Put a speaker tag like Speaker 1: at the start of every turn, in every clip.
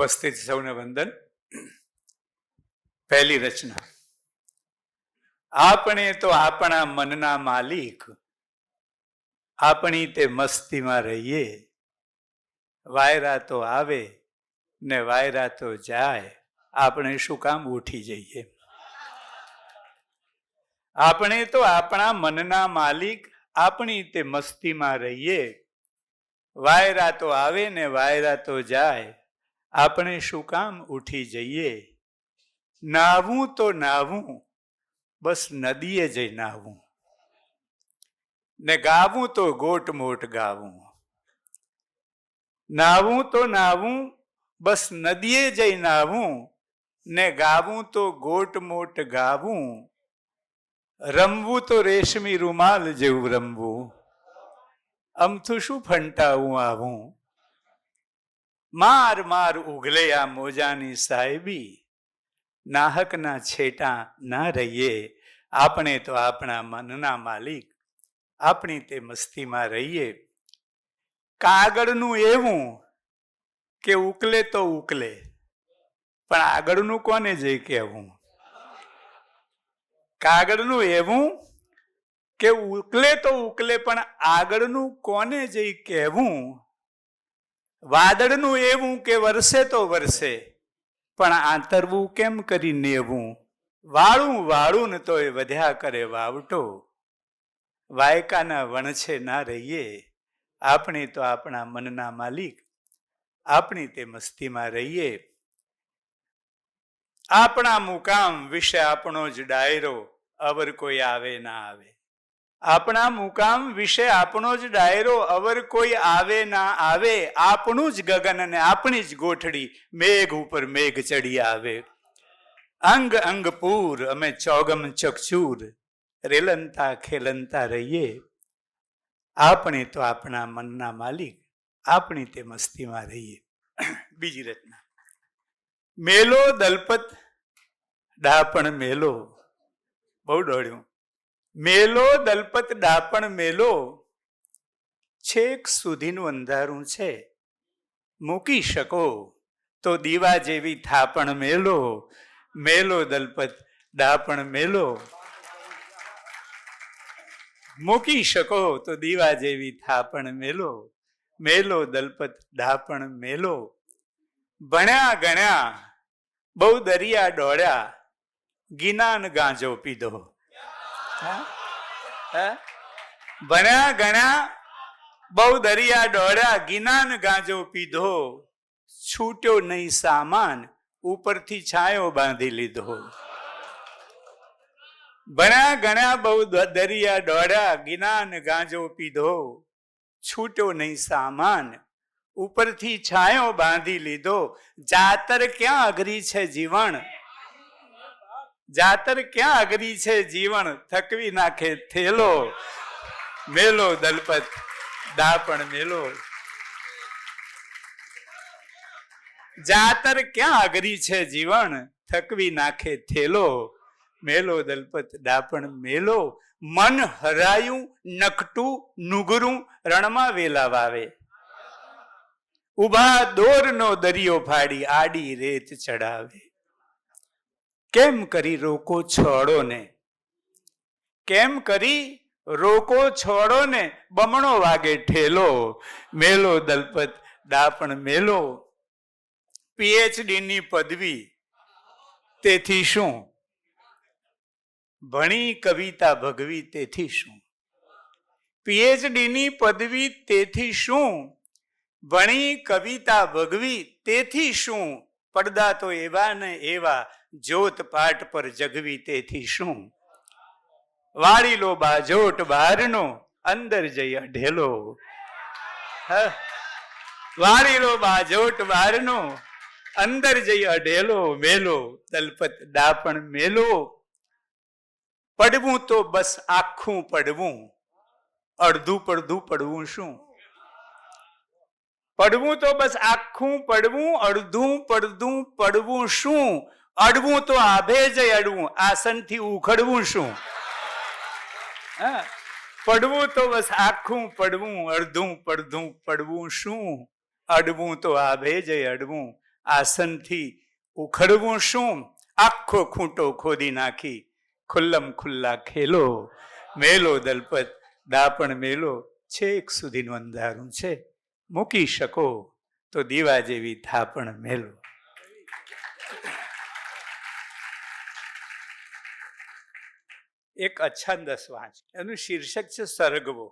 Speaker 1: ઉપસ્થિત સૌને વંદન. પહેલી રચના. આપણે તો આપણા મનના માલિક, આપણી તે મસ્તીમાં રહીએ. વાયરા તો આવે ને વાયરા તો જાય, આપણે શું કામ ઉઠી જઈએ. આપણે તો આપણા મનના માલિક, આપણી તે મસ્તીમાં રહીએ. વાયરા તો આવે ને વાયરા તો જાય, આપણે શું કામ ઉઠી જઈએ. નાવું તો નાવું, બસ નદીએ જઈ નાવું, ને ગાવું તો ગોટ મોટ ગાવું. નાવું તો નાવું, બસ નદીએ જઈ નાવું, ને ગાવું તો ગોટ મોટ ગાવું. રમવું તો રેશમી રૂમાલ જેવું રમવું, અમથું શું ફંટાવું આવું. માર માર ઉઘલે આ મોજાની સાહેબી, નાહકના છેટા ના રહીએ. આપણે તો આપણા મનના માલિક, આપણી તે મસ્તીમાં રહીએ. કાગળનું એવું કે ઉકલે તો ઉકલે, પણ આગળનું કોને જઈ કહેવું. કાગળનું એવું કે ઉકલે તો ઉકલે, પણ આગળનું કોને જઈ કહેવું. વાદળનું એવું કે વરસે તો વરસે, પણ આંતરવું કેમ કરી નેવું. વાળું વાળું ને તોય વધ્યા કરે વાવટો, વાયકાના વણછે ના રહીએ. આપણે તો આપણા મનના માલિક, આપણી તે મસ્તીમાં રહીએ. આપણા મુકામ વિશે આપણો જ ડાયરો, અવર કોઈ આવે ના આવે. આપણા મુકામ વિશે આપણો જ ડાયરો, અવર કોઈ આવે ના આવે. આપણું જ ગગન અને આપણી જ ગોઠડી, મેઘ ઉપર મેઘ ચડી આવે. અંગ અંગ પૂર અમે ચોગમ ચકચૂર, રેલંતા ખેલંતા રહીએ. આપણે તો આપણા મનના માલિક, આપણી તે મસ્તીમાં રહીએ. બીજી રચના. મેલો દલપત ડાપણ મેલો, બહુ દોડ્યું. મેલો દલપત ડાપણ મેલો, છેક સુધીનું અંધારું છે. મૂકી શકો તો દીવા જેવી થાપણ મેલો. મેલો દલપત ડાપણ મેલો, મૂકી શકો તો દીવા જેવી થાપણ મેલો. મેલો દલપત ડાપણ મેલો. ભણ્યા ગણ્યા બહુ દરિયા ડોળ્યા, ગિનાન ગાંજો પીધો. ભણ્યા ગણ્યા બહુ દરિયા ડોળ્યા, ગિનાન ગાંજો પીધો. છૂટ્યો નહીં સામાન, ઉપરથી છાંયો બાંધી લીધો. ભણ્યા ગણ્યા બહુ દરિયા ડોળ્યા, ગિનાન ગાંજો પીધો. છૂટ્યો નહીં સામાન, ઉપરથી છાંયો બાંધી લીધો. જાતર ક્યાં અઘરી છે જીવન, જાતર ક્યાં અઘરી છે જીવન, થકવી નાખે થેલો. મેલો દલપત ડાપણ મેલો. જાતર ક્યાં અઘરી છે જીવન, થકવી નાખે થેલો. મેલો દલપત ડાપણ મેલો. મન હરાયું નકટું નુગરું, રણમાં વેલા વાવે. ઉભા દોરનો દરિયો ફાડી, આડી રેત ચડાવે. કેમ કરી રોકો છોડો ને, કેમ કરી રોકો છોડો ને, બમણો વાગે ઠેલો. મેલો દલપત ડાપણ મેલો. PhD ની પદવી તેથી શું, ભણી કવિતા ભગવી તેથી શું. PhD ની પદવી તેથી શું, ભણી કવિતા ભગવી તેથી શું. પડદા તો એવા ને એવા, જોત પાટ પર જગવી તેથી શું. વાળી લો બાજોટ બહારનો, અંદર જઈ અઢેલો. વાળી લો બાજોટ બહારનો, અંદર જઈ અઢેલો. મેલો દલપત ડાપણ મેલો. પડવું તો બસ આખું પડવું, અડધું પડધું પડવું શું. પડવું તો બસ આખું પડવું, અડધું પડધું પડવું શું. અડવું તો આભે જઈ અડવું, આસનથી ઉખડવું શું. પડવું તો બસ આખું પડવું, અડધું પડધું પડવું શું. અડવું તો આભે જઈ અડવું, આસનથી ઉખડવું શું, આખો ખૂંટો ખોદી નાખી ખુલ્લમ ખુલ્લા ખેલો, મેલો દલપત દાપણ મેલો, છેક સુધીનું અંધારું છે, મૂકી શકો તો દીવા જેવી થાપણ મેલો. એક અછંદસ વાંચ, એનું શીર્ષક છે સરગવો.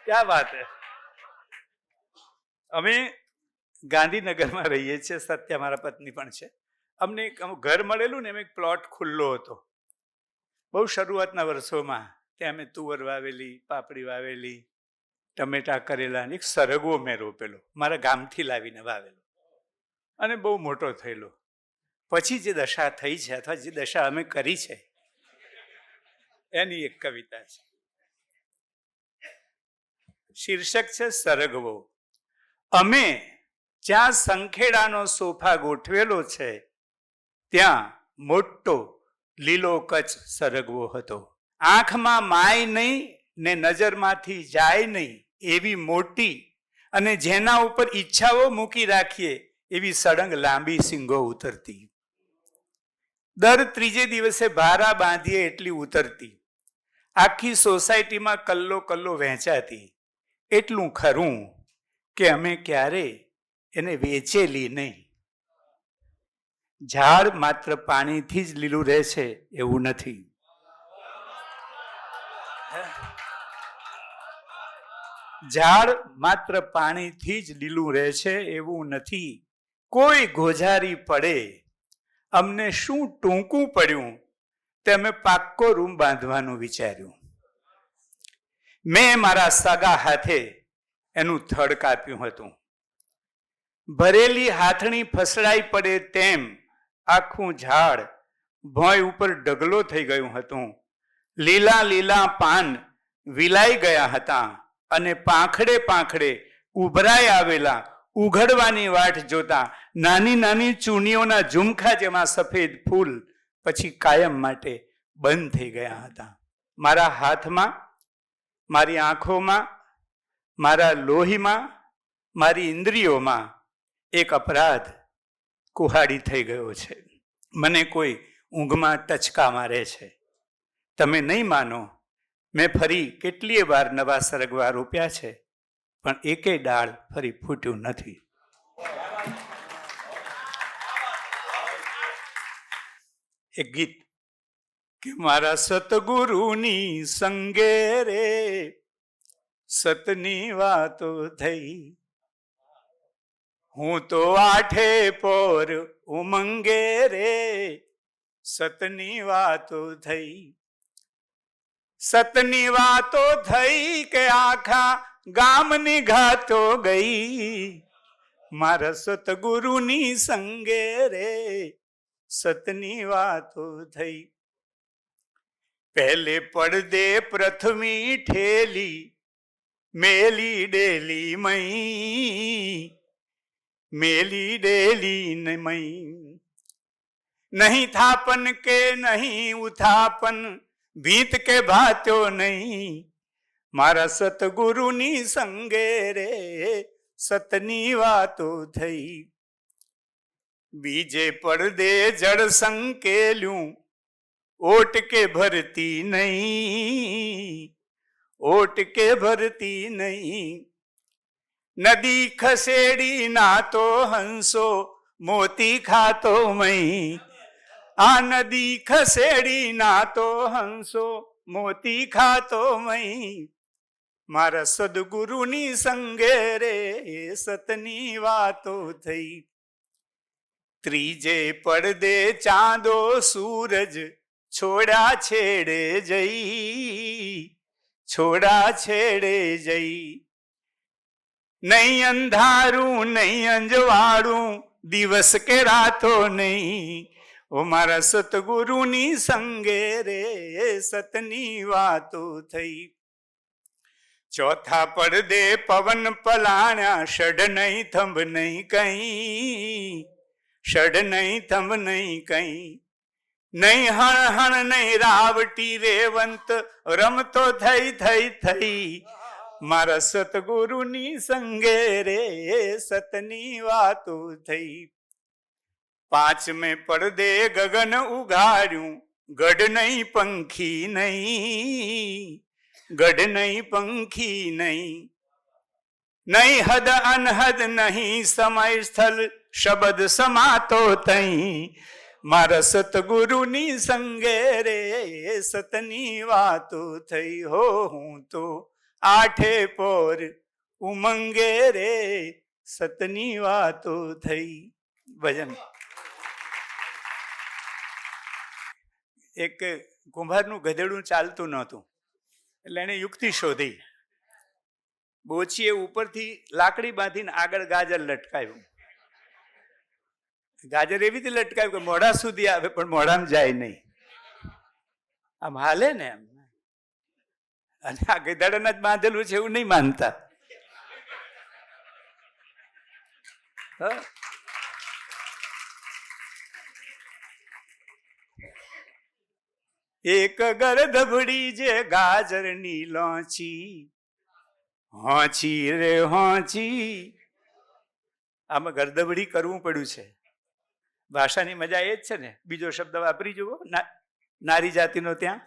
Speaker 1: ક્યાં વાત હે. અમે ગાંધીનગરમાં રહીએ છીએ, સત્ય મારા પત્ની પણ છે. અમને એક ઘર મળેલું ને, એમ એક પ્લોટ ખુલ્લો હતો. બહુ શરૂઆતના વર્ષોમાં ત્યાં અમે તુવર વાવેલી, પાપડી વાવેલી, ટમેટા કરેલા, એક સરગવો મેં રોપેલો, મારા ગામથી લાવીને વાવેલો, અને બહુ મોટો થયેલો. પછી જે દશા થઈ છે, અથવા જે દશા અમે કરી છે, એની એક કવિતા છે. શીર્ષક છે સરગવો. અમે જ્યાં સંખેડાનો સોફા ગોઠવેલો છે, ત્યાં મોટો લીલો કચ્છ સરગવો હતો. આંખમાં માય નહીં ને નજરમાંથી જાય નહીં એવી મોટી, અને જેના ઉપર ઈચ્છાઓ મૂકી રાખીએ એવી સળંગ લાંબી સિંગો ઉતરતી. દર ત્રીજે દિવસે ભારા બાંધીએ એટલી ઉતરતી. આખી સોસાયટીમાં કલ્લો કલ્લો વહેંચાતી. એટલું ખરું કે અમે ક્યારે એને વેચેલી નહીં. ઝાડ માત્ર પાણીથી જ લીલું રહે છે એવું નથી. ઝાડ માત્ર પાણીથી જ લીલું રહે છે એવું નથી. કોઈ ગોઝારી પડે, અમને શું ટૂંકું પડ્યું, તે અમે પાક્કો રૂમ બાંધવાનું વિચાર્યું. મેં મારા સગા હાથે એનું થડ કાપ્યું હતું. ભરેલી હાથણી ફસડાઈ પડે તેમ આખું ઝાડ ભોંય ઉપર ઢગલો થઈ ગયું હતું. લીલા લીલા પાન વિલાઈ ગયા હતા, અને પાંખડે પાંખડે ઉભરાઈ આવેલા ઉઘડવાની વાટ જોતા નાની નાની ચૂનીઓના ઝુમખા જેમાં સફેદ ફૂલ પછી કાયમ માટે બંધ થઈ ગયા હતા. મારા હાથમાં, મારી આંખોમાં, મારા લોહીમાં, મારી ઇન્દ્રિયોમાં એક અપરાધ કુહાડી થઈ ગયો છે. મને કોઈ ઊંઘમાં ટચકા મારે છે. તમે નહીં માનો, મેં ફરી કેટલીય વાર નવા સરગવા રોપ્યા છે, પણ એકેય ડાળ ફરી ફૂટ્યું નથી. એક ગીત કે મારા સતગુરુની સંગે રે સતની વાતો થઈ, હું તો આઠે પોર ઉમંગે રે સતની વાતો થઈ. સતની વાતો થઈ કે આખા ગામની ઘાતો ગઈ, મારા સતગુરુની સંગે રે સતની વાતો થઈ. પહેલે પડદે પ્રથમી ઠેલી મેલી ડેલી મઈ, મેલી ડેલી ને મઈ. નહીં થાપન કે નહીં ઉથાપન, ભીત કે ભાત્યો નહીં, મારા સતગુરુની સંગે રે સતની વાતો થઈ. બીજે પડદે જળ સંકેલ્યું, ઓટ કે ભરતી નહીં, ઓટ કે ભરતી નહીં. નદી ખસેડી નાતો હંસો, મોતી ખાતો મઈ. આ નદી ખસેડી નાતો હંસો, મોતી ખાતો મઈ, મારા સદગુરુની સંગે રે સતની વાતો થઈ. ત્રીજે પડદે ચાંદો સૂરજ છોડા છેડે જઈ, છોડા છેડે જઈ. નહીં અંધારું નહીં અંજવાળું, દિવસ કે રાતો નહીં, ઓ મારા સતગુરુની સંગે રે સતની વાતો થઈ. ચોથા પડદે પવન પલાણ્યા, ષડ નહીં થંભ નહીં કઈ, ષડ નહીં થંભ નહીં કઈ. નહીં હણ હણ નહીં રાવટી રેવંત, રમતો થઈ થઈ થઈ, મારા સતગુરુની સંગે રે સતની વાતો થઈ. પાંચમે પડદે ગગન ઉઘાડ્યું, ગઢ નહીં પંખી નહીં, ગઢ નહીં પંખી નહીં. નહીં હદ અનહદ નહીં સમય સ્થળ શબ્દ સમાતો તઈ. મારા સતગુરુની સંગે રે સતની વાતો થઈ. હો હું તો આઠે પોર ઉમંગે રે સતની વાતો થઈ. ભજન. એક કુંભારનું ગધેડું ચાલતું નહોતું, એટલે એને યુક્તિ શોધી. બોચીએ ઉપરથી લાકડી બાંધીને આગળ ગાજર લટકાવ્યું. ગાજર એવી રીતે લટકાવ્યું કે મોઢા સુધી આવે પણ મોઢામાં જાય નહીં, આમ હાલે ને એમ. અને આ ગધેડાના જ બાંધેલું છે એવું નહીં માનતા. એક ગરદભડી જે ગાજરની લોચી, હોંચી રે હોંચી. આમાં ગરદભડી કરવું પડ્યું છે. ભાષાની મજા એ જ છે ને. બીજો શબ્દ વાપરી જુઓ નારી જાતિનો. ત્યાં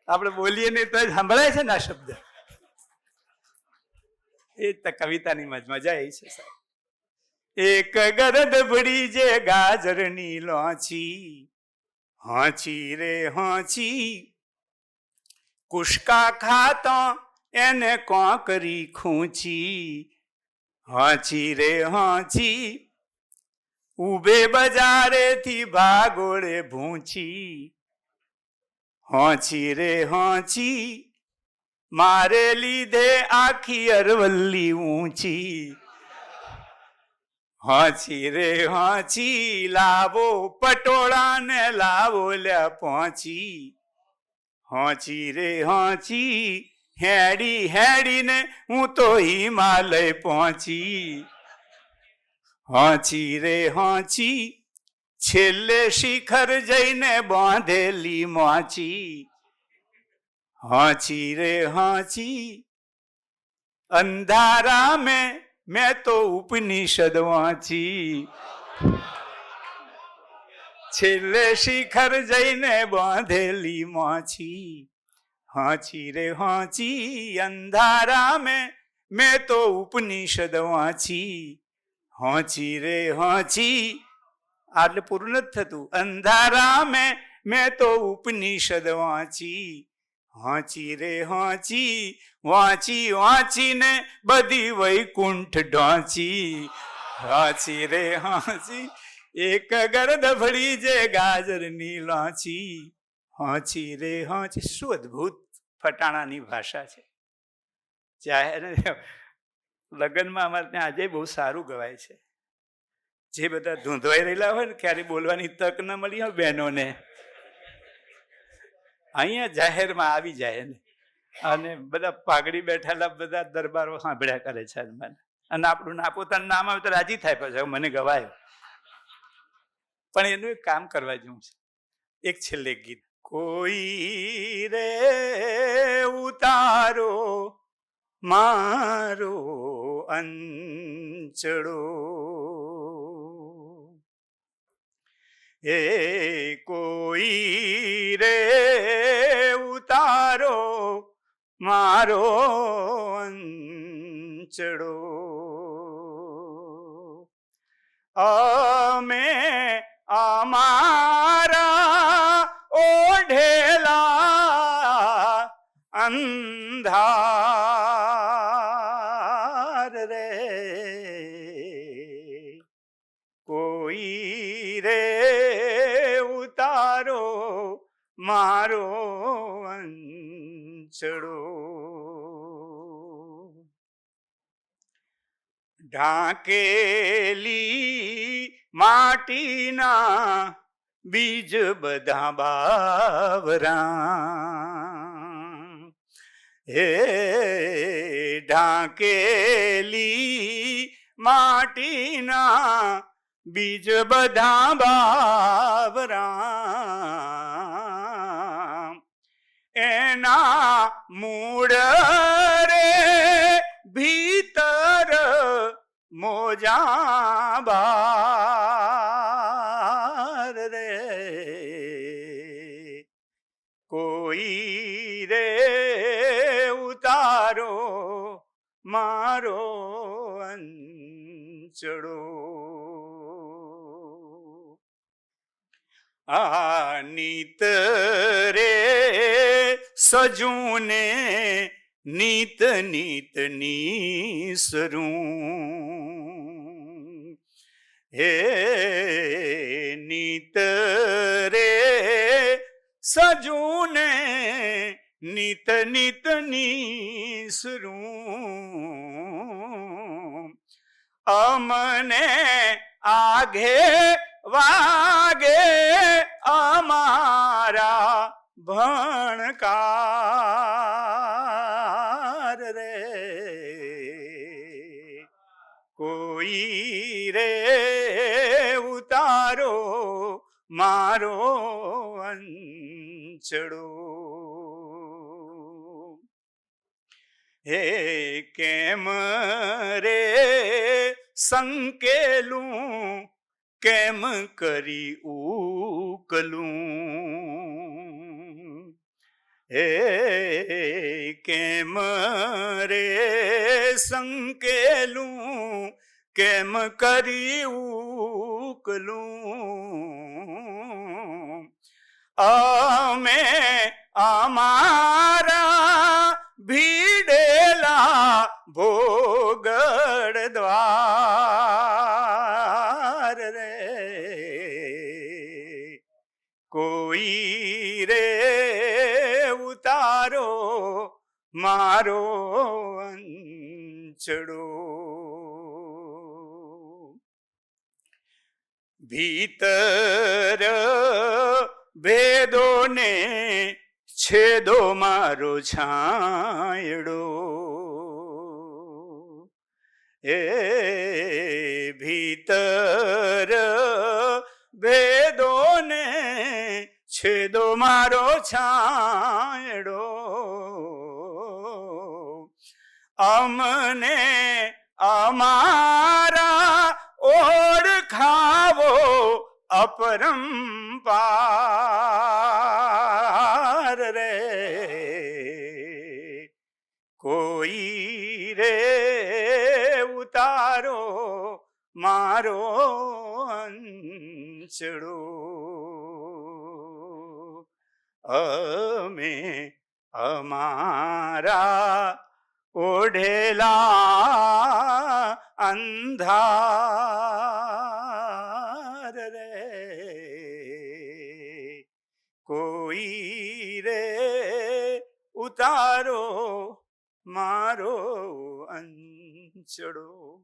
Speaker 1: આપણે બોલીએ ને તો સંભળાય છે ને આ શબ્દ. એ કવિતાની મજા એ છે સાહેબ. એક ગરદભડી જે ગાજરની લોચી, હોંચી રે હોંચી. કુશકા ખાતો એને કોકરી ખૂંચી, હોંચી રે હોંચી. ઉભે બજારેથી ભાગોળે ભૂંચી, હોંચી રે હોંચી. મારે લીધે આખી અરવલ્લી ઊંચી, હોંચી રે હોંચી. લાવો પટોળા ને લાવો લ્યા પહોંચી, હોંચી રે હોંચી. હેડી હેડીને હું તો હિમાલય પહોંચી, હોંચી રે હોંચી. છેલ્લે શિખર જઈને બાંધેલી મોચી, હોંચી રે હોંચી. અંધારા મેં તો ઉપનિષદ વાંચી, છેલ્લે શિખર જઈને બાંધેલી મોચી, હોંચી રે હોંચી. અંધારા મેં તો ઉપનિષદ વાંચી, હોંચી રે હોંચી. આટલે પૂરું નથી થતું. અંધારા મેં તો ઉપનિષદ વાંચી, હોંચી રે હોંચી. વાંચી વાંચીને બધી વૈકુંઠ ઢોંચી, હોંચી રે હોંચી. એક ગરદભડી જે ગાજરની લોચી, હોંચી રે હોંચી. શું અદભુત ફટાણાની ભાષા છે. જાહેર લગ્નમાં અમારે ત્યાં આજે બહુ સારું ગવાય છે. જે બધા ધૂંધવાઈ રહેલા હોય ને, ક્યારે બોલવાની તક ન મળી હોય બહેનોને, અહીંયા જાહેરમાં આવી જાય ને. અને બધા પાઘડી બેઠેલા બધા દરબારો સાંભળ્યા કરે છે. અને આપણું પોતાનું નામ આવે તો રાજી થાય પછી મને ગવાયો. પણ એનું એક કામ કરવા જેવું છે. એક છેલ્લે ગીત. કોઈ રે ઉતારો મારો અંચળો, એ કોઈ રે ઉતારો મારો અંચળો. અમે અમારા ઓઢેલા અંધાર રે, કોઈ રે ઉતારો મારો અંચળો. ઢાંકેલી માટીના બીજ બધા બાવરા, હે ઢાંકેલી માટીના બીજ બધા બાવરા. એના મૂળ રે ભીતર મોજા બાર રે કોઈ રે ઉતારો મારો અંચડો આ નીત રે સજુને નીત નીત નીસરું હે નીત રે સજુને નીત નીત નીસરું અમને આઘે વાગે અમારા ભણકાર રે કોઈ રે ઉતારો મારો અંચડો હે કેમ રે સંકેલું કેમ કરી ઉકલું હે કેમ રે સંકેલું કેમ કરી ઉકલું અમે અમારા ભીડેલા ભોગડ દ્વાર રે કોઈ રે ઉતારો મારો અંચડો ભીતર ભેદો ને છેદો મારો છાંયડો એ ભીતર ભેદો ને છેદો મારો છાંયડો અમને અમારા ઓળખાવો અપરંપાર રે કોઈ રે ઉતારો મારો અંચડો અમે અમારા ઓઢેલા અંધાર રે કોઈ રે ઉતારો મારો અંચડો.